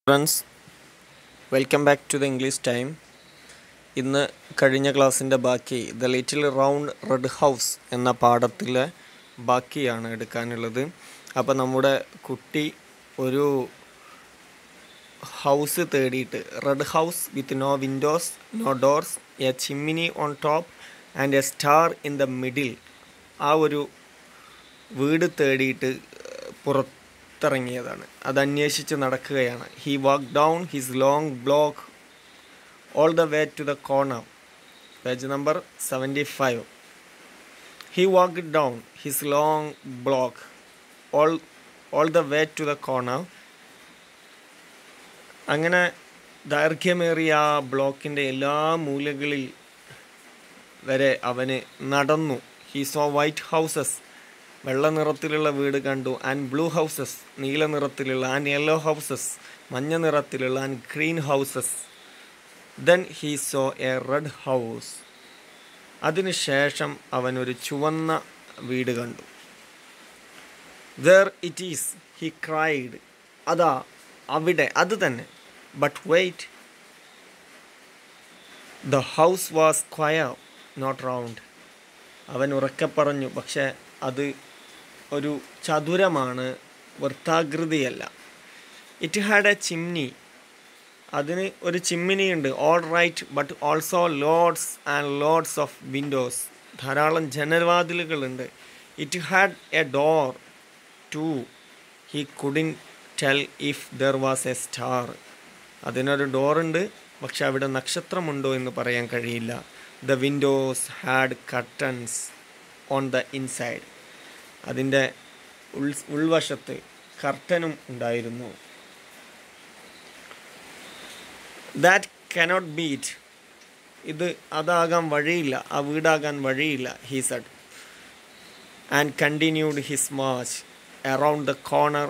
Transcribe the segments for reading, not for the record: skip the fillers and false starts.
Friends, welcome back to the English time. ഇന്ന് കഴിഞ്ഞ ക്ലാസ്സിൻ്റെ ബാക്കി the little round red house എന്ന പാഠത്തിലെ ബാക്കിയാണ് എടുക്കാനുള്ളത്. അപ്പോൾ നമ്മുടെ കുട്ടി ഒരു ഹൗസ് തേടിയിട്ട്, red house with no windows, no doors, a chimney on top and a star in the middle, ആ ഒരു വീട് തേടിയിട്ട് പുറത്തിറങ്ങിയതാണ്. അത് അന്വേഷിച്ച് നടക്കുകയാണ്. He walk down his long block all the way to the corner. Page number 75. He walk down his long block all the way to the corner. അങ്ങനെ ദൈർഘ്യമേറിയ ആ ബ്ലോക്കിൻ്റെ എല്ലാ മൂലകളിൽ വരെ അവന് നടന്നു. ഹി സോ വൈറ്റ് ഹൗസസ്, വെള്ള നിറത്തിലുള്ള വീട് കണ്ടു. ആൻഡ് ബ്ലൂ ഹൗസസ്, നീല നിറത്തിലുള്ള. ആൻഡ് യെല്ലോ ഹൗസസ്, മഞ്ഞ നിറത്തിലുള്ള. And green houses. Then he saw a red house. അതിനുശേഷം അവനൊരു ചുവന്ന വീട് കണ്ടു. There it is, he cried. അതാ, അവിടെ, അത് തന്നെ. But wait, the house was square not round. അവൻ ഉറക്കെ പറഞ്ഞു, പക്ഷേ അത് ഒരു ചതുരമാണ്, വൃത്താകൃതിയല്ല. ഇറ്റ് ഹാഡ് എ ചിമ്നി, അതിന് ഒരു ചിമ്മിനി ഉണ്ട്. All right, but also loads and loads of windows, ധാരാളം ജനൽവാതിലുകളുണ്ട്. It had a door too, he couldn't tell if there was A star. അതിനൊരു ഡോറുണ്ട്, പക്ഷെ അവിടെ നക്ഷത്രമുണ്ടോ എന്ന് പറയാൻ കഴിയില്ല. The Windows had curtains on the inside, അതിൻ്റെ ഉൾവശത്ത് കർട്ടനും ഉണ്ടായിരുന്നു. ദാറ്റ് കനോട്ട് ബീറ്റ്, ഇത് അതാകാൻ വഴിയില്ല, ആ വീടാകാൻ വഴിയില്ല. He said and continued his march around the corner,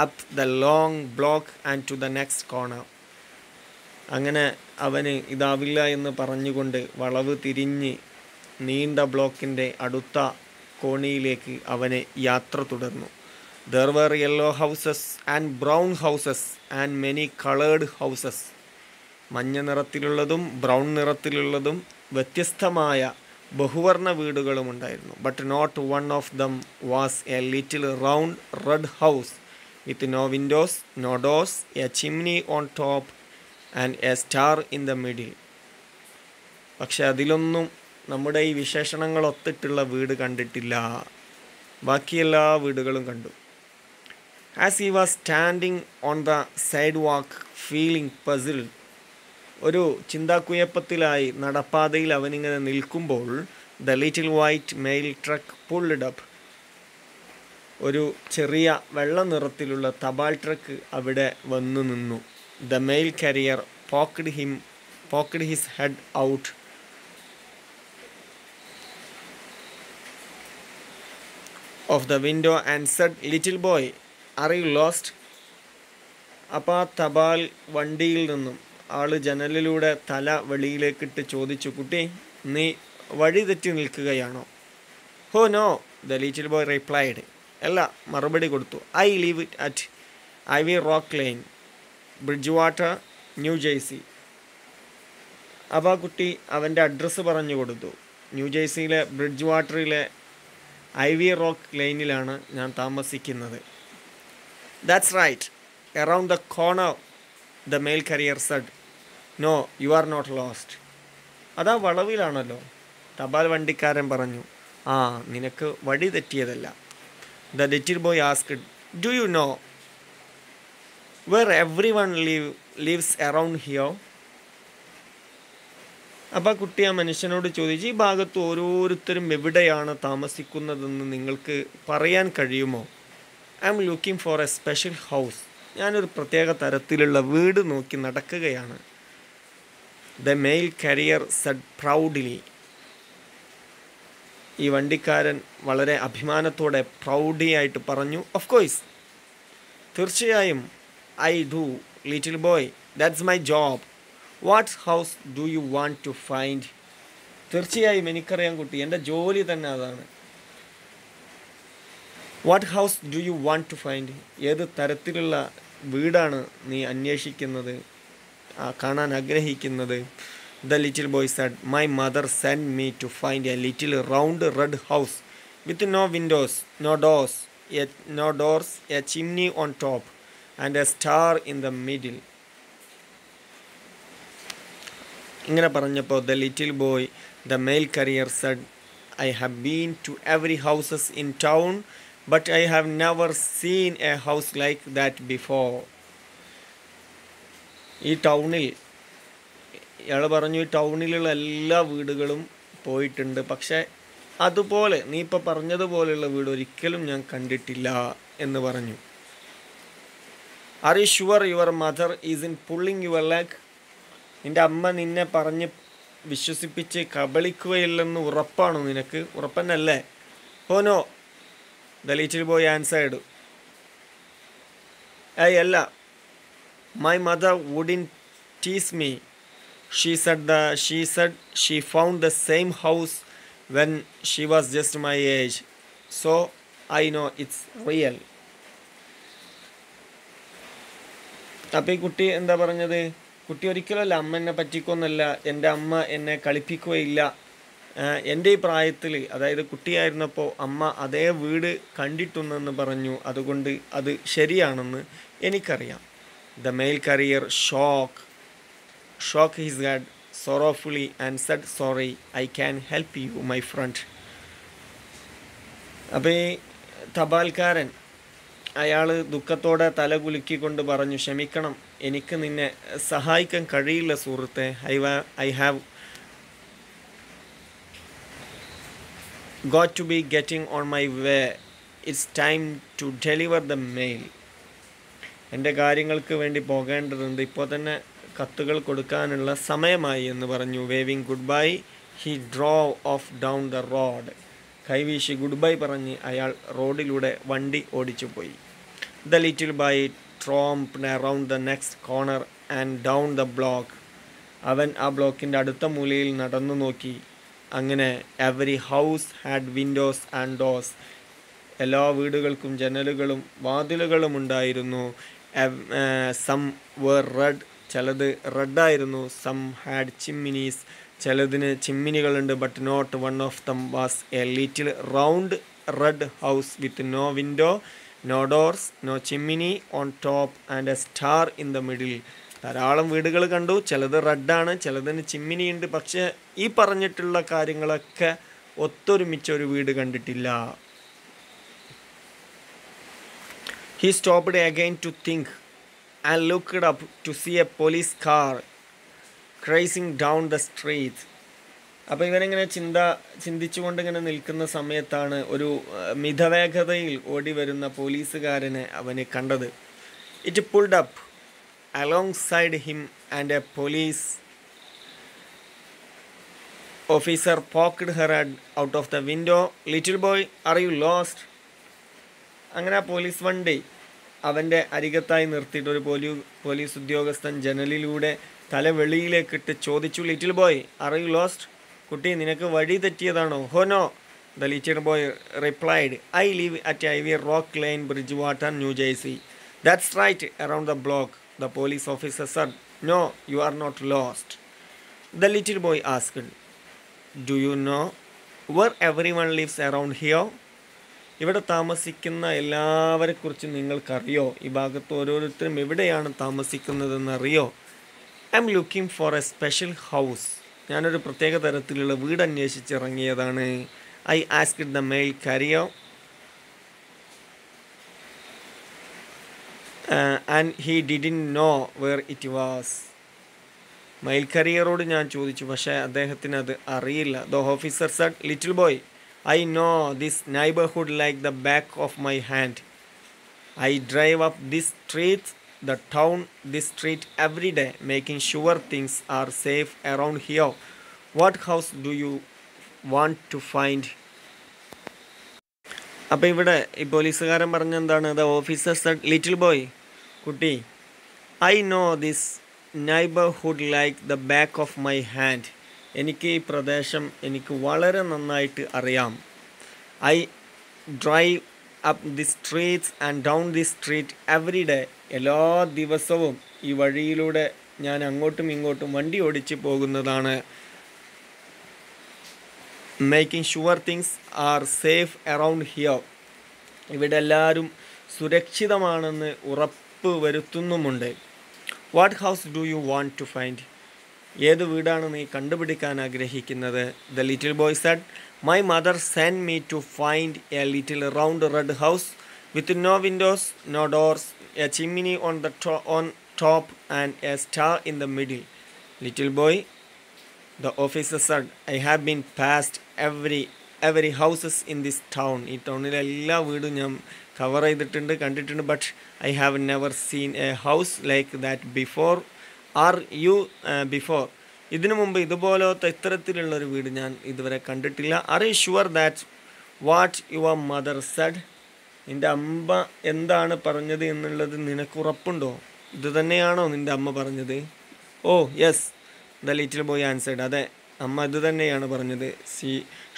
up the long block and to the next corner. അങ്ങനെ അവന് ഇതാവില്ല എന്ന് പറഞ്ഞുകൊണ്ട് വളവ് തിരിഞ്ഞ് നീണ്ട ബ്ലോക്കിൻ്റെ അടുത്ത കോണിയിലേക്ക് അവന് യാത്ര തുടർന്നു. There were yellow houses and brown houses and many coloured houses. മഞ്ഞ നിറത്തിലുള്ളതും ബ്രൗൺ നിറത്തിലുള്ളതും വ്യത്യസ്തമായ ബഹുവർണ്ണ വീടുകളും ഉണ്ടായിരുന്നു. But not one of them was a little round red house with no windows, no doors, a chimney on top and a star in the middle. പക്ഷെ അതിലൊന്നും നമ്മുടെ ഈ വിശേഷണങ്ങൾ ഒത്തിട്ടുള്ള വീട് കണ്ടിട്ടില്ല. ബാക്കി എല്ലാ വീടുകളും കണ്ടു. As he was standing on the sidewalk feeling puzzled, ഒരു ചിന്താക്കുഴപ്പത്തിലായി നടപ്പാതയിൽ അവനിങ്ങനെ നിൽക്കുമ്പോൾ, the little white mail truck pulled up, ഒരു ചെറിയ വെള്ള നിറത്തിലുള്ള തപാൽ ട്രക്ക് അവിടെ വന്നു നിന്നു. The mail carrier poked his head out of the window and said, little boy, are you lost? അപ്പോൾ ആ തപാൽ വണ്ടിയിൽ നിന്നും ആൾ ജനലിലൂടെ തല വെളിയിലേക്കിട്ട് ചോദിച്ചു, കുട്ടി, നീ വഴി തെറ്റി നിൽക്കുകയാണോ? Oh no, the little boy replied. അല്ല, മറുപടി കൊടുത്തു. I live it at Ivy Rock Lane, Bridgewater, New Jersey. അപ്പോൾ ആ കുട്ടി അവൻ്റെ അഡ്രസ്സ് പറഞ്ഞു കൊടുത്തു. ന്യൂ ജേഴ്സിയിലെ ബ്രിഡ്ജ് വാട്ടറിലെ ഐവി റോക്ക് ലൈനിലാണ് ഞാൻ താമസിക്കുന്നത്. That's right, around the corner, the mail carrier said. No, you are not lost. അതാ വളവിലാണല്ലോ, തപാൽ വണ്ടിക്കാരൻ പറഞ്ഞു. ആ, നിനക്ക് വഴി തെറ്റിയതല്ല. The little boy asked, do you know were every one leaves around here? അപ്പോൾ കുട്ടി ആ മനുഷ്യനോട് ചോദിച്ചു, ഈ ഭാഗത്ത് ഓരോരുത്തരും എവിടെയാണ് താമസിക്കുന്നതെന്ന് നിങ്ങൾക്ക് പറയാൻ കഴിയുമോ? I M looking for a special house, ഞാനൊരു പ്രത്യേക തരത്തിലുള്ള വീട് നോക്കി നടക്കുകയാണ്. The mail carrier said proudly. ഈ വണ്ടിക്കാരൻ വളരെ അഭിമാനത്തോടെ പ്രൗഡിയായിട്ട് പറഞ്ഞു, ഓഫ് കോഴ്സ്, തീർച്ചയായും, I do little boy, that's my job. What house do you want to find? തീർച്ചയായും എനിക്കറിയാം കുട്ടി, എൻ്റെ ജോലി തന്നെ അതാണ്. What house do you want to find? ഏത് തരത്തിലുള്ള വീടാണ് നീ അന്വേഷിക്കുന്നത്, കാണാൻ ആഗ്രഹിക്കുന്നത്? The little boy said, my mother sent me to find a little round red house with no windows, no doors, a chimney on top, and a star in the middle. ഇങ്ങനെ പറഞ്ഞപ്പോൾ the little boy, the mail carrier, said, I have been to every houses in town, but I have never seen a house like that before. ഈ ടൗണിൽ, ഇയാൾ പറഞ്ഞു, ഈ ടൗണിലുള്ള എല്ലാ വീടുകളും പോയിട്ടുണ്ട്, പക്ഷേ അതുപോലെ നീ ഇപ്പോൾ പറഞ്ഞതുപോലെയുള്ള വീട് ഒരിക്കലും ഞാൻ കണ്ടിട്ടില്ല എന്ന് പറഞ്ഞു. Are you sure your mother is in pulling your leg? നിൻ്റെ അമ്മ നിന്നെ പറഞ്ഞ് വിശ്വസിപ്പിച്ച് കബളിക്കുകയില്ലെന്ന് ഉറപ്പാണോ നിനക്ക്? ഉറപ്പന്നല്ലേ? Oh no, the little boy answered. അല്ല, my mother wouldn't tease me. She said she found the same house when she was just my age, so I know it's real. അപ്പോൾ ഈ കുട്ടി എന്താ പറഞ്ഞത്? കുട്ടി ഒരിക്കലല്ല അമ്മ എന്നെ പറ്റിക്കൊന്നല്ല, എൻ്റെ അമ്മ എന്നെ കളിപ്പിക്കുകയില്ല. എൻ്റെ ഈ പ്രായത്തിൽ, അതായത് കുട്ടിയായിരുന്നപ്പോൾ അമ്മ അതേ വീട് കണ്ടിട്ടുണ്ടെന്ന് പറഞ്ഞു, അതുകൊണ്ട് അത് ശരിയാണെന്ന് എനിക്കറിയാം. The mail carrier shook his head sorrowfully and said, sorry, I can't help you, my friend. അപ്പോൾ ഈ തപാൽക്കാരൻ അയാൾ ദുഃഖത്തോടെ തല കുലുക്കിക്കൊണ്ട് പറഞ്ഞു, ക്ഷമിക്കണം, എനിക്ക് നിന്നെ സഹായിക്കാൻ കഴിയില്ല സുഹൃത്തെ. I have got to be getting on my way. It's time to deliver the mail. എൻ്റെ കാര്യങ്ങൾക്ക് വേണ്ടി പോകേണ്ടതുണ്ട്, ഇപ്പോൾ തന്നെ കത്തുകൾ കൊടുക്കാനുള്ള സമയമായി എന്ന് പറഞ്ഞു. Waving good bye he drove off down the road. കൈവീശി ഗുഡ് ബൈ പറഞ്ഞ് അയാൾ റോഡിലൂടെ വണ്ടി ഓടിച്ചു പോയി. The little boy tromped around the next corner and down the block. അവൻ ആ ബ്ലോക്കിൻ്റെ അടുത്ത മൂലയിൽ നടന്നു നോക്കി. അങ്ങനെ every house had windows and doors. എല്ലാ വീടുകൾക്കും ജനലുകളും വാതിലുകളും ഉണ്ടായിരുന്നു. സം വേർ റെഡ്, ചിലത് റെഡായിരുന്നു. സം ഹാഡ് ചിമ്മിനീസ്, ചിലതിന് ചിമ്മിനികളുണ്ട്. But not one of them was a little round red house with no window, no doors, no chimney on top and a star in the middle. ധാരാളം വീടുകൾ കണ്ടു, ചിലത് റെഡാണ്, ചിലതിന് ചിമ്മിനിയുണ്ട്, പക്ഷേ ഈ പറഞ്ഞിട്ടുള്ള കാര്യങ്ങളൊക്കെ ഒത്തൊരുമിച്ചൊരു വീട് കണ്ടിട്ടില്ല. He stopped again to think and looked up to see a police car racing down the street. അപ്പോൾ ഇവനിങ്ങനെ ചിന്തിച്ചുകൊണ്ട് ഇങ്ങനെ നിൽക്കുന്ന സമയത്താണ് ഒരു മിതവേഗതയിൽ ഓടി വരുന്ന പോലീസുകാരനെ അവന് കണ്ടത്. It pulled up alongside him and a police officer poked her head out of the window. Little boy, are you lost? അങ്ങനെ ആ പോലീസ് വണ്ടി അവൻ്റെ അരികത്തായി നിർത്തിയിട്ട് ഒരു പോലീസ് ഉദ്യോഗസ്ഥൻ ജനലിലൂടെ തല വെളിയിലേക്കിട്ട് ചോദിച്ചു, little boy, are you lost? കുട്ടി, നിനക്ക് വഴി തെറ്റിയതാണോ? Oh no, the little boy replied, I live at Ivy Rock Lane, Bridgewater, New Jersey. That's right, around the block. The police officer said, no, you are not lost. The little boy asked, do you know where everyone lives around here? ഇവിടെ താമസിക്കുന്ന എല്ലാവരെക്കുറിച്ചും നിങ്ങൾക്കറിയോ? ഈ ഭാഗത്ത് ഓരോരുത്തരും എവിടെയാണ് താമസിക്കുന്നതെന്നറിയോ? I M looking for a special house. ഞാനൊരു പ്രത്യേക തരത്തിലുള്ള വീട് അന്വേഷിച്ചിറങ്ങിയതാണ്. I asked the mail carrier and he didn't know where it was. Mail കാരിയറോട് ഞാൻ ചോദിച്ചു, പക്ഷേ അദ്ദേഹത്തിന് അത് അറിയില്ല. The officer said, little boy, I know this neighborhood like the back of my hand. I drive up this street, the town, this street every day, making sure things are safe around here. What house do you want to find? അപ്പോൾ ഇവിടെ ഈ പോലീസുകാരൻ പറഞ്ഞെന്താണ്? The officer said, little boy, കുട്ടി, I know this neighborhood like the back of my hand. എനിക്ക് ഈ പ്രദേശം എനിക്ക് വളരെ നന്നായിട്ട് അറിയാം. I drive up the streets and down the street every day, എല്ലാ ദിവസവും ഈ വഴിയിലൂടെ ഞാൻ അങ്ങോട്ടും ഇങ്ങോട്ടും വണ്ടി ഓടിച്ച് പോകുന്നതാണ്. Making sure things are safe around here. ഇവിടെ എല്ലാവരും സുരക്ഷിതമാണെന്ന് ഉറപ്പ് വരുത്തുന്നുമുണ്ട്. What house do you want to find? ഏത് വീടാണ് നീ കണ്ടുപിടിക്കാൻ ആഗ്രഹിക്കുന്നത്? The little boy said, my mother send me to find a little round red house with no windows, no doors, a chimney on top and a star in the middle. Little boy, the officer said, I have been past every houses in this town. ഈ ടൗണിലെ എല്ലാ വീടും ഞാൻ cover ചെയ്തിട്ടുണ്ട്, കണ്ടിട്ടുണ്ട്. But I have never seen a house like that before. Are you before? ഇതിനു മുമ്പ് ഇതുപോലത്തെ ഇത്തരത്തിലുള്ളൊരു വീട് ഞാൻ ഇതുവരെ കണ്ടിട്ടില്ല. Are you sure that what your mother said? നിൻ്റെ അമ്മ എന്താണ് പറഞ്ഞത് എന്നുള്ളത് നിനക്ക് ഉറപ്പുണ്ടോ? ഇത് തന്നെയാണോ നിൻ്റെ അമ്മ പറഞ്ഞത്? Oh yes, the little boy answered. അതെ, അമ്മ ഇത് തന്നെയാണ് പറഞ്ഞത്.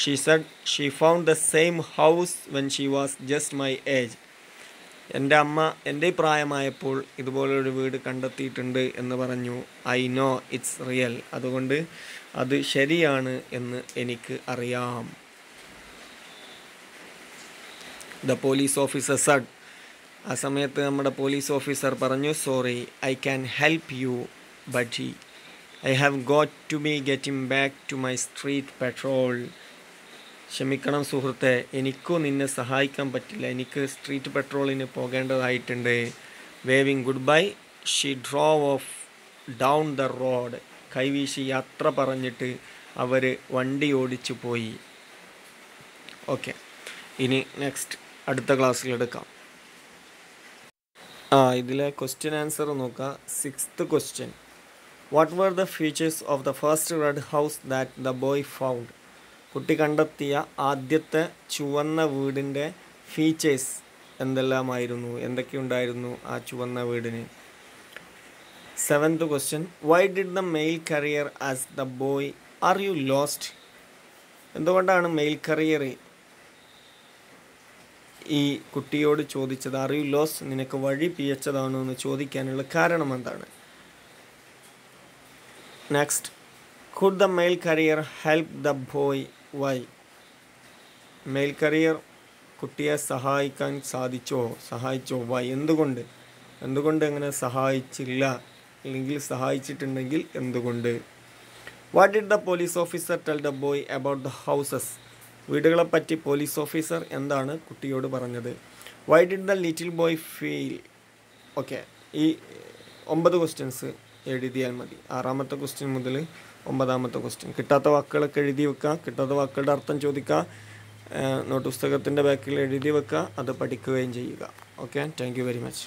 She said she found the same house when she was just my age. എൻ്റെ അമ്മ എൻ്റെ പ്രായമായപ്പോൾ ഇതുപോലൊരു വീട് കണ്ടെത്തിയിട്ടുണ്ട് എന്ന് പറഞ്ഞു. I know it's real. അതുകൊണ്ട് അത് ശരിയാണ് എന്ന് എനിക്ക് അറിയാം. The police officer said. ആ സമയത്ത് നമ്മുടെ പോലീസ് ഓഫീസർ പറഞ്ഞു, sorry, I can help you but I have got to be getting back to my street patrol. ക്ഷമിക്കണം സുഹൃത്തെ, എനിക്കും നിന്നെ സഹായിക്കാൻ പറ്റില്ല. എനിക്ക് സ്ട്രീറ്റ് പെട്രോളിന് പോകേണ്ടതായിട്ടുണ്ട്. Waving good bye, she drove off down the road. കൈവീശി യാത്ര പറഞ്ഞിട്ട് അവർ വണ്ടി ഓടിച്ചു പോയി. ഓക്കെ, ഇനി നെക്സ്റ്റ് അടുത്ത ക്ലാസ്സിലെടുക്കാം. ഇതിലെ ക്വസ്റ്റ്യൻ ആൻസർ നോക്കാം. 6th question. What were the features of the first red house that the boy found? കുട്ടി കണ്ടെത്തിയ ആദ്യത്തെ ചുവന്ന വീടിൻ്റെ ഫീച്ചേഴ്സ് എന്തെല്ലാമായിരുന്നു? എന്തൊക്കെയുണ്ടായിരുന്നു ആ ചുവന്ന വീടിന്? 7th question. Why did the mail carrier ask the boy, are you lost? എന്തുകൊണ്ടാണ് മെയിൽ കറിയർ ഈ കുട്ടിയോട് ചോദിച്ചത് ആർ യു ലോസ്റ്റ്, നിനക്ക് വഴി പിഴച്ചതാണോ എന്ന് ചോദിക്കാനുള്ള കാരണം എന്താണ്? Next, could the mail carrier help the boy? Why? Mail carrier കുട്ടിയെ സഹായിച്ചോ? വൈ? എന്തുകൊണ്ട് അങ്ങനെ സഹായിച്ചില്ല, അല്ലെങ്കിൽ സഹായിച്ചിട്ടുണ്ടെങ്കിൽ എന്തുകൊണ്ട്? What did the police officer tell the boy about the houses? വീടുകളെപ്പറ്റി പോലീസ് ഓഫീസർ എന്താണ് കുട്ടിയോട് പറഞ്ഞത്? Why did the little boy feel? Okay, ഈ 9 ക്വസ്റ്റ്യൻസ് എഴുതിയാൽ മതി. 6ാമത്തെ ക്വസ്റ്റ്യൻ മുതൽ 9ാമത്തെ ക്വസ്റ്റ്യൻ. കിട്ടാത്ത വാക്കുകളൊക്കെ എഴുതി വെക്കുക, കിട്ടാത്ത വാക്കുകളുടെ അർത്ഥം ചോദിക്കുക, നോട്ട് പുസ്തകത്തിൻ്റെ ബാക്കിൽ എഴുതി വെക്കുക, അത് പഠിക്കുകയും ചെയ്യുക. Okay, thank you very much.